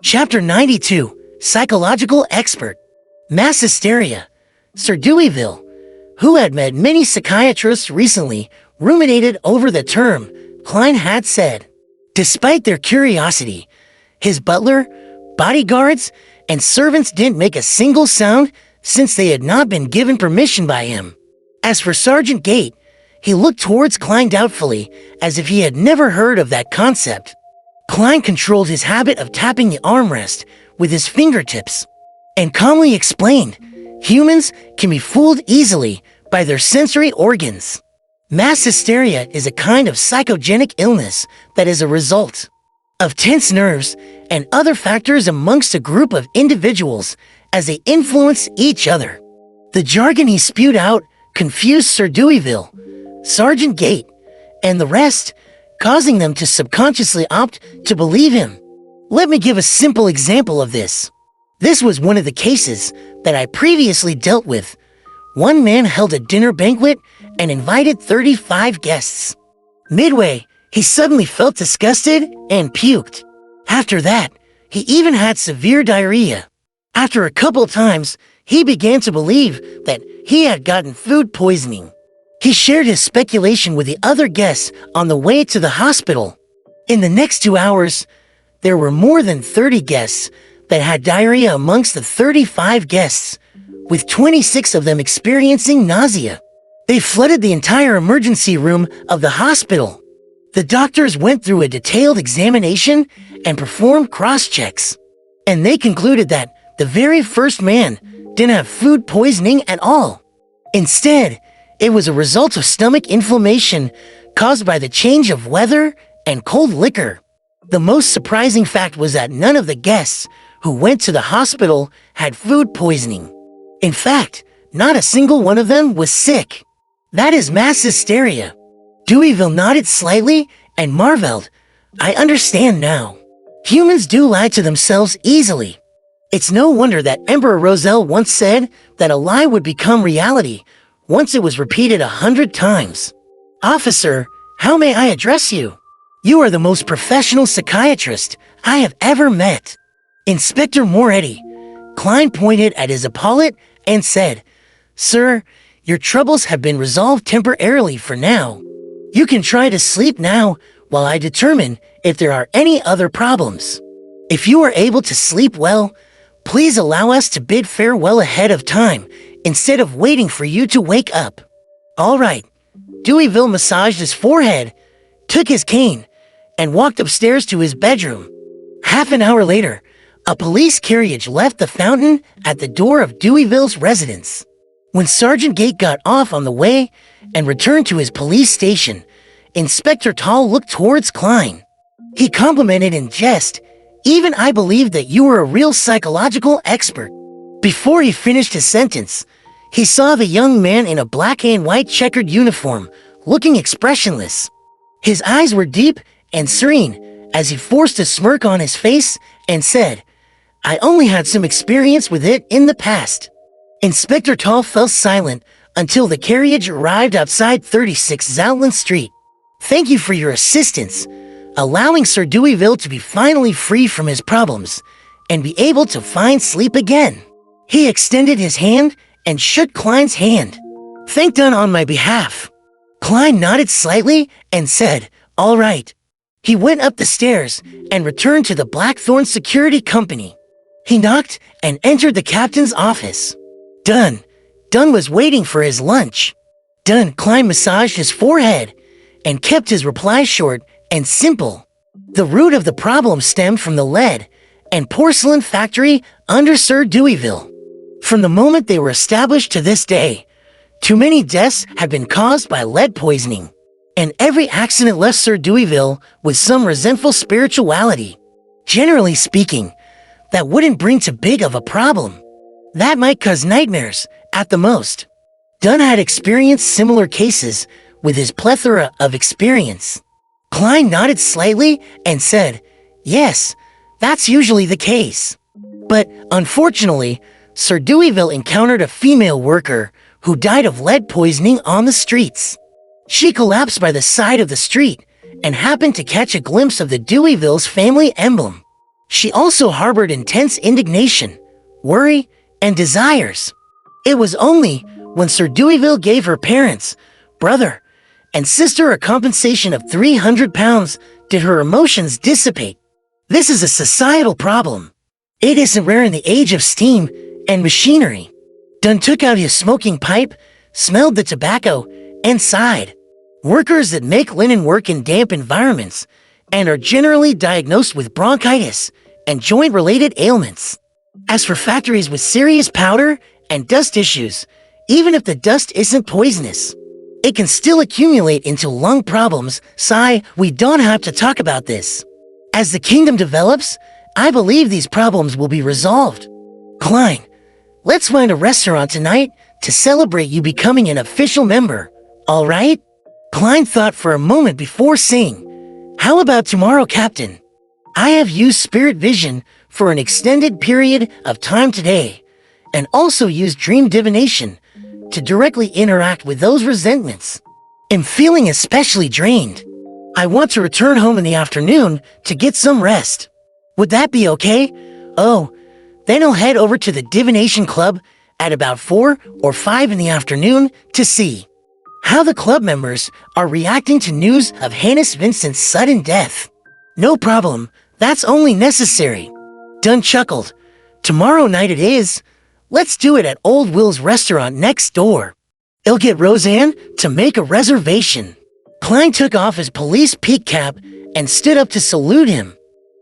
Chapter 92, Psychological Expert. Mass Hysteria. Sir Deweyville, who had met many psychiatrists recently, ruminated over the term Klein had said. Despite their curiosity, his butler, bodyguards, and servants didn't make a single sound since they had not been given permission by him. As for Sergeant Gate, he looked towards Klein doubtfully, as if he had never heard of that concept. Klein controlled his habit of tapping the armrest with his fingertips, and calmly explained, humans can be fooled easily by their sensory organs. Mass hysteria is a kind of psychogenic illness that is a result of tense nerves and other factors amongst a group of individuals as they influence each other. The jargon he spewed out confused Sir Deweyville, Sergeant Gate, and the rest, causing them to subconsciously opt to believe him. Let me give a simple example of this. This was one of the cases that I previously dealt with. One man held a dinner banquet and invited 35 guests. Midway, he suddenly felt disgusted and puked. After that, he even had severe diarrhea. After a couple times, he began to believe that he had gotten food poisoning. He shared his speculation with the other guests on the way to the hospital. In the next 2 hours, there were more than 30 guests that had diarrhea amongst the 35 guests, with 26 of them experiencing nausea. They flooded the entire emergency room of the hospital. The doctors went through a detailed examination and performed cross-checks, and they concluded that the very first man didn't have food poisoning at all. Instead, it was a result of stomach inflammation caused by the change of weather and cold liquor. The most surprising fact was that none of the guests who went to the hospital had food poisoning. In fact, not a single one of them was sick. That is mass hysteria. Deweyville nodded slightly and marveled. I understand now. Humans do lie to themselves easily. It's no wonder that Emperor Roselle once said that a lie would become reality once it was repeated 100 times. Officer, how may I address you? You are the most professional psychiatrist I have ever met. Inspector Moretti. Klein pointed at his epaulet and said, Sir, your troubles have been resolved temporarily for now. You can try to sleep now while I determine if there are any other problems. If you are able to sleep well, please allow us to bid farewell ahead of time instead of waiting for you to wake up. All right. Deweyville massaged his forehead, took his cane, and walked upstairs to his bedroom. Half an hour later, a police carriage left the fountain at the door of Deweyville's residence. When Sergeant Gate got off on the way and returned to his police station, Inspector Tall looked towards Klein. He complimented in jest, Even I believed that you were a real psychological expert. Before he finished his sentence, he saw the young man in a black and white checkered uniform, looking expressionless. His eyes were deep and serene as he forced a smirk on his face and said, I only had some experience with it in the past. Inspector Tall fell silent until the carriage arrived outside 36 Zoutland Street. Thank you for your assistance, allowing Sir Deweyville to be finally free from his problems and be able to find sleep again. He extended his hand and shook Klein's hand. Thank done on my behalf. Klein nodded slightly and said, all right. He went up the stairs and returned to the Blackthorn Security Company. He knocked and entered the captain's office. Dunn was waiting for his lunch. Klein massaged his forehead and kept his reply short and simple. The root of the problem stemmed from the lead and porcelain factory under Sir Deweyville. From the moment they were established to this day, too many deaths have been caused by lead poisoning, and every accident left Sir Deweyville with some resentful spirituality. Generally speaking, that wouldn't bring too big of a problem. That might cause nightmares, at the most. Dunn had experienced similar cases with his plethora of experience. Klein nodded slightly and said, yes, that's usually the case. But unfortunately, Sir Deweyville encountered a female worker who died of lead poisoning on the streets. She collapsed by the side of the street and happened to catch a glimpse of the Deweyville's family emblem. She also harbored intense indignation, worry, and desires. It was only when Sir Deweyville gave her parents, brother, and sister a compensation of 300 pounds did her emotions dissipate. This is a societal problem. It isn't rare in the age of steam and machinery. Dunn took out his smoking pipe, smelled the tobacco, and sighed. Workers that make linen work in damp environments and are generally diagnosed with bronchitis and joint-related ailments. As for factories with serious powder and dust issues, even if the dust isn't poisonous, it can still accumulate into lung problems. Sigh, we don't have to talk about this. As the kingdom develops, I believe these problems will be resolved. Klein, let's find a restaurant tonight to celebrate you becoming an official member, all right? Klein thought for a moment before saying, how about tomorrow, Captain? I have used spirit vision for an extended period of time today, and also used dream divination to directly interact with those resentments. I'm feeling especially drained. I want to return home in the afternoon to get some rest. Would that be okay? Oh, then I'll head over to the Divination Club at about 4 or 5 in the afternoon to see how the club members are reacting to news of Hannes Vincent's sudden death. No problem, that's only necessary. Dunn chuckled. Tomorrow night it is. Let's do it at Old Will's restaurant next door. I'll get Roseanne to make a reservation. Klein took off his police peak cap and stood up to salute him.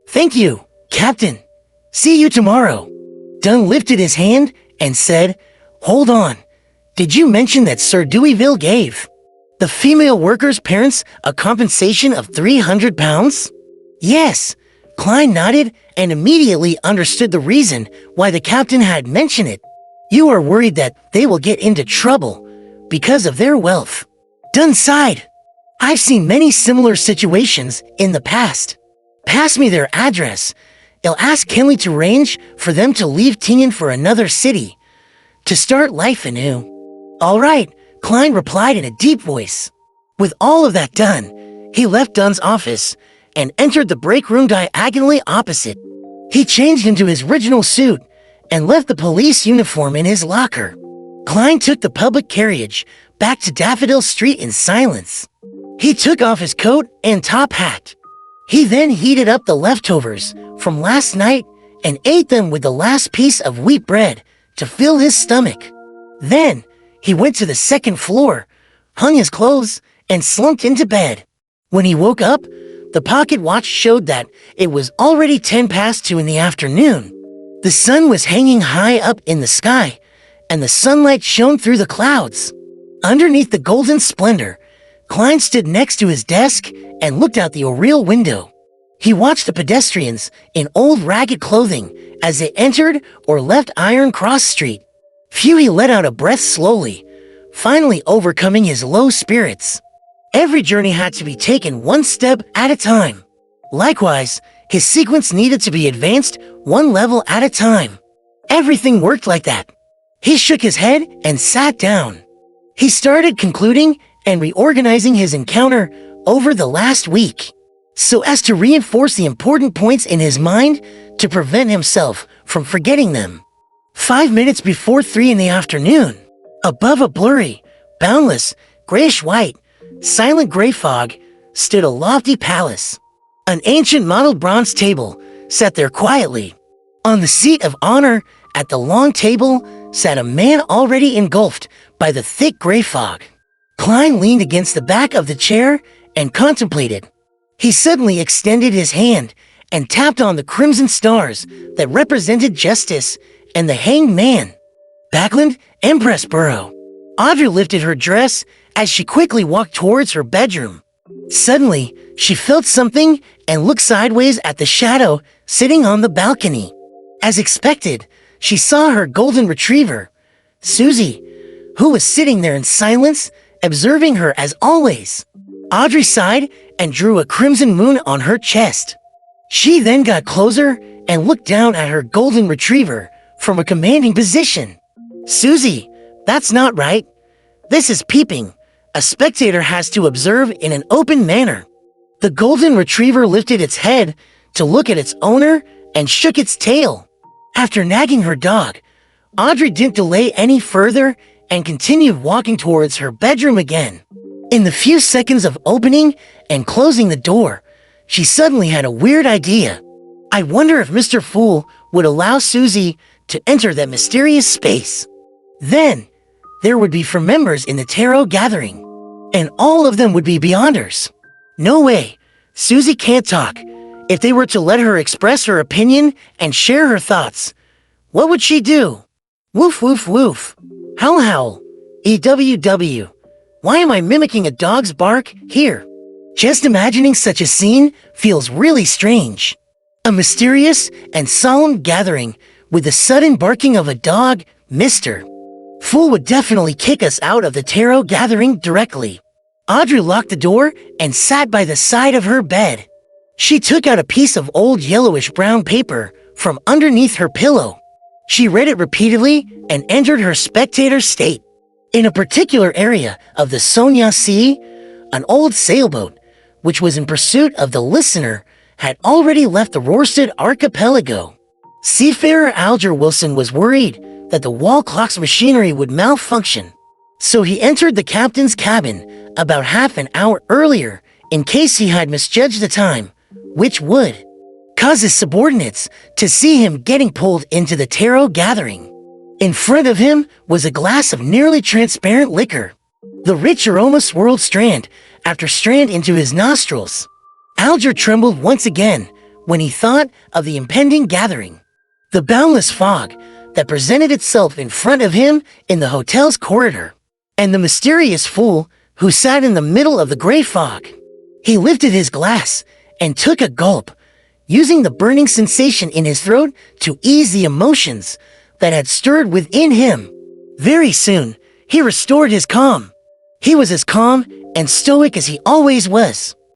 Thank you, Captain. See you tomorrow. Dunn lifted his hand and said, hold on. Did you mention that Sir Deweyville gave the female workers' parents a compensation of 300 pounds? Yes. Klein nodded and immediately understood the reason why the captain had mentioned it. You are worried that they will get into trouble because of their wealth. Dunn sighed. I've seen many similar situations in the past. Pass me their address. I'll ask Henley to arrange for them to leave Tingen for another city to start life anew. All right, Klein replied in a deep voice. With all of that done, he left Dunn's office and entered the break room diagonally opposite. He changed into his original suit and left the police uniform in his locker. Klein took the public carriage back to Daffodil Street in silence. He took off his coat and top hat. He then heated up the leftovers from last night and ate them with the last piece of wheat bread to fill his stomach. Then, he went to the second floor, hung his clothes, and slumped into bed. When he woke up, the pocket watch showed that it was already 10 past 2 in the afternoon. The sun was hanging high up in the sky, and the sunlight shone through the clouds. Underneath the golden splendor, Klein stood next to his desk and looked out the oriel window. He watched the pedestrians in old ragged clothing as they entered or left Iron Cross Street. He let out a breath slowly, finally overcoming his low spirits. Every journey had to be taken one step at a time. Likewise, his sequence needed to be advanced one level at a time. Everything worked like that. He shook his head and sat down. He started concluding and reorganizing his encounter over the last week, so as to reinforce the important points in his mind to prevent himself from forgetting them. 5 minutes before 3 in the afternoon, above a blurry, boundless, grayish-white, silent gray fog, stood a lofty palace. An ancient mottled bronze table sat there quietly. On the seat of honor at the long table sat a man already engulfed by the thick gray fog. Klein leaned against the back of the chair and contemplated. He suddenly extended his hand and tapped on the crimson stars that represented justice and the hanged man. Backland, Empress Burrow. Audrey lifted her dress as she quickly walked towards her bedroom. Suddenly, she felt something and looked sideways at the shadow sitting on the balcony. As expected, she saw her golden retriever, Susie, who was sitting there in silence, observing her as always. Audrey sighed and drew a crimson moon on her chest. She then got closer and looked down at her golden retriever from a commanding position. Susie, that's not right. This is peeping. A spectator has to observe in an open manner. The golden retriever lifted its head to look at its owner and shook its tail. After nagging her dog, Audrey didn't delay any further and continued walking towards her bedroom again. In the few seconds of opening and closing the door, she suddenly had a weird idea. I wonder if Mr. Fool would allow Susie to enter that mysterious space. Then, there would be 4 members in the tarot gathering, and all of them would be Beyonders. No way, Susie can't talk. If they were to let her express her opinion and share her thoughts, what would she do? Woof woof woof. Howl howl. EWW. Why am I mimicking a dog's bark here? Just imagining such a scene feels really strange. A mysterious and solemn gathering with the sudden barking of a dog, Mr. Fool would definitely kick us out of the tarot gathering directly. Audrey locked the door and sat by the side of her bed. She took out a piece of old yellowish-brown paper from underneath her pillow. She read it repeatedly and entered her spectator state. In a particular area of the Sonya Sea, an old sailboat, which was in pursuit of the listener, had already left the Rorsted archipelago. Seafarer Alger Wilson was worried that the wall clock's machinery would malfunction, so he entered the captain's cabin about half an hour earlier in case he had misjudged the time, which would cause his subordinates to see him getting pulled into the tarot gathering. In front of him was a glass of nearly transparent liquor. The rich aroma swirled strand after strand into his nostrils. Alger trembled once again when he thought of the impending gathering. The boundless fog that presented itself in front of him in the hotel's corridor, and the mysterious fool who sat in the middle of the gray fog. He lifted his glass and took a gulp, using the burning sensation in his throat to ease the emotions that had stirred within him. Very soon, he restored his calm. He was as calm and stoic as he always was.